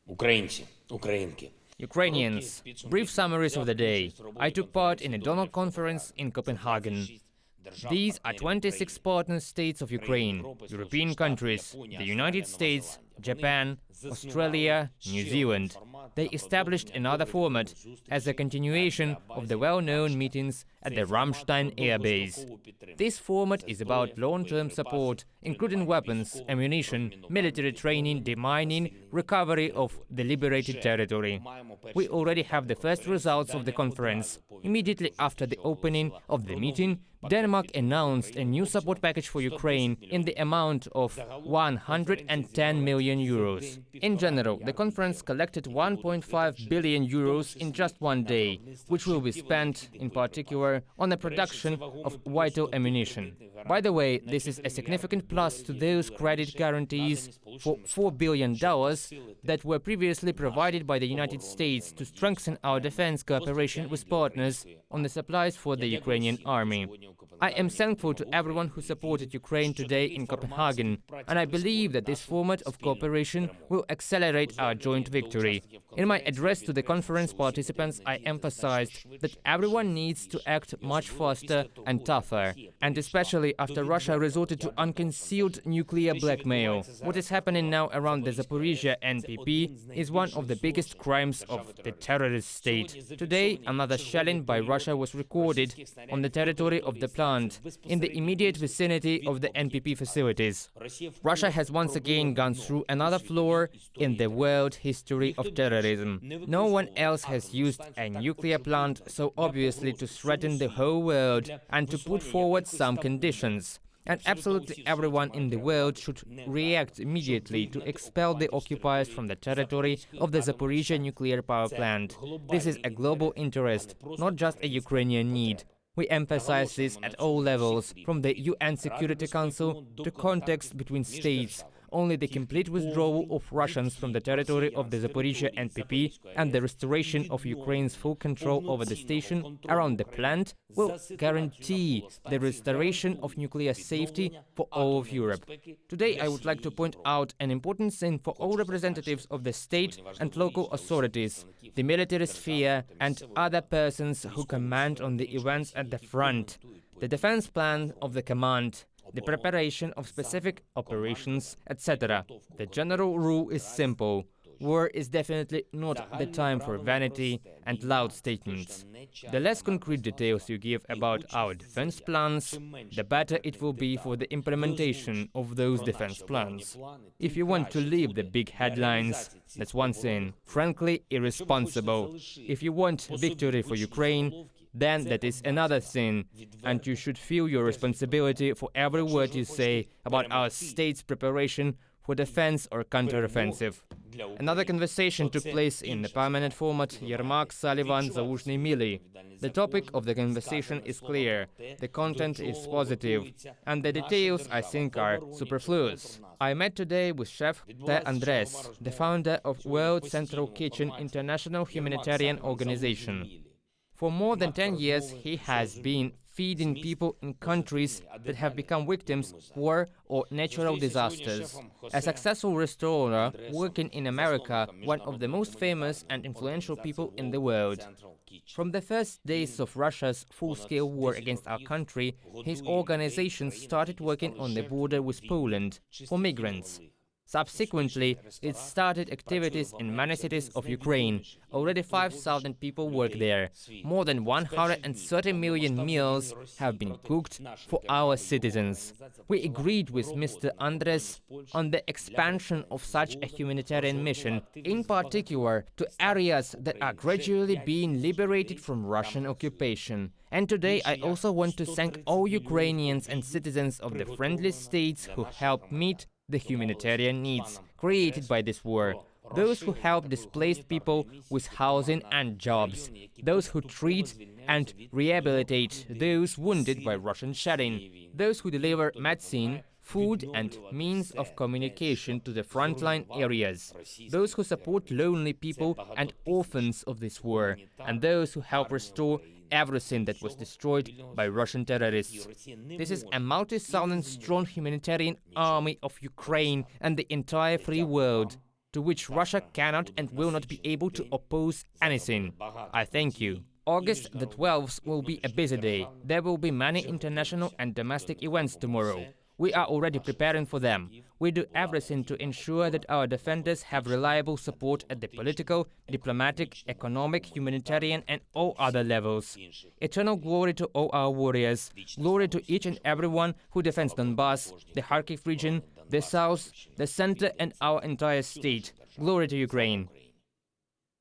Українці, українки. Ukrainians, brief summaries of the day. I took part in a donor conference in Copenhagen. These are 26 partner states of Ukraine, European countries, the United States, Japan, Australia, New Zealand. They established another format as a continuation of the well-known meetings at the Ramstein air base. This format is about long-term support, including weapons, ammunition, military training, demining, recovery of the liberated territory. We already have the first results of the conference. Immediately after the opening of the meeting, Denmark announced a new support package for Ukraine in the amount of 110 million euros. In general, the conference collected 1.5 billion euros in just one day, which will be spent, in particular, on the production of vital ammunition. By the way, this is a significant plus to those credit guarantees for $4 billion that were previously provided by the United States to strengthen our defense cooperation with partners on the supplies for the Ukrainian army. I am thankful to everyone who supported Ukraine today in Copenhagen, and I believe that this format of cooperation will accelerate our joint victory. In my address to the conference participants, I emphasized that everyone needs to act much faster and tougher, and especially after Russia resorted to unconcealed nuclear blackmail. What is happening now around the Zaporizhzhia NPP is one of the biggest crimes of the terrorist state. Today, another shelling by Russia was recorded on the territory of the plant in the immediate vicinity of the NPP facilities. Russia has once again gone through another flaw in the world history of terrorism. No one else has used a nuclear plant so obviously to threaten the whole world and to put forward some conditions. And absolutely everyone in the world should react immediately to expel the occupiers from the territory of the Zaporizhzhia nuclear power plant. This is a global interest, not just a Ukrainian need. We emphasize this at all levels, from the UN Security Council to contacts between states. Only the complete withdrawal of Russians from the territory of the Zaporizhzhia NPP and the restoration of Ukraine's full control over the station around the plant will guarantee the restoration of nuclear safety for all of Europe. Today, I would like to point out an important thing for all representatives of the state and local authorities, the military sphere, and other persons who command on the events at the front. The defense plan of the command, the preparation of specific operations, etc. The general rule is simple. War is definitely not the time for vanity and loud statements. The less concrete details you give about our defense plans, the better it will be for the implementation of those defense plans. If you want to leave the big headlines, that's one thing, frankly irresponsible. If you want victory for Ukraine, then that is another thing, and you should feel your responsibility for every word you say about our state's preparation for defense or counteroffensive. Another conversation took place in the permanent format Yermak, Sullivan, Zaluzhny, Milley. The topic of the conversation is clear, the content is positive, and the details, I think, are superfluous. I met today with Chef Andres, the founder of World Central Kitchen International Humanitarian Organization. For more than 10 years, he has been feeding people in countries that have become victims of war or natural disasters. A successful restaurateur working in America, one of the most famous and influential people in the world. From the first days of Russia's full-scale war against our country, his organization started working on the border with Poland for migrants. Subsequently, it started activities in many cities of Ukraine. Already 5,000 people work there. More than 130 million meals have been cooked for our citizens. We agreed with Mr. Andres on the expansion of such a humanitarian mission, in particular to areas that are gradually being liberated from Russian occupation. And today I also want to thank all Ukrainians and citizens of the friendly states who helped meet the humanitarian needs created by this war, those who help displaced people with housing and jobs, those who treat and rehabilitate those wounded by Russian shelling, those who deliver medicine, food and means of communication to the frontline areas, those who support lonely people and orphans of this war, and those who help restore everything that was destroyed by Russian terrorists. This is a multi-thousand strong humanitarian army of Ukraine and the entire free world. to which Russia cannot and will not be able to oppose anything. I thank you. August the 12th will be a busy day. There will be many international and domestic events tomorrow. We are already preparing for them. We do everything to ensure that our defenders have reliable support at the political, diplomatic, economic, humanitarian and all other levels. Eternal glory to all our warriors. Glory to each and everyone who defends Donbass, the Kharkiv region, the south, the center and our entire state. Glory to Ukraine.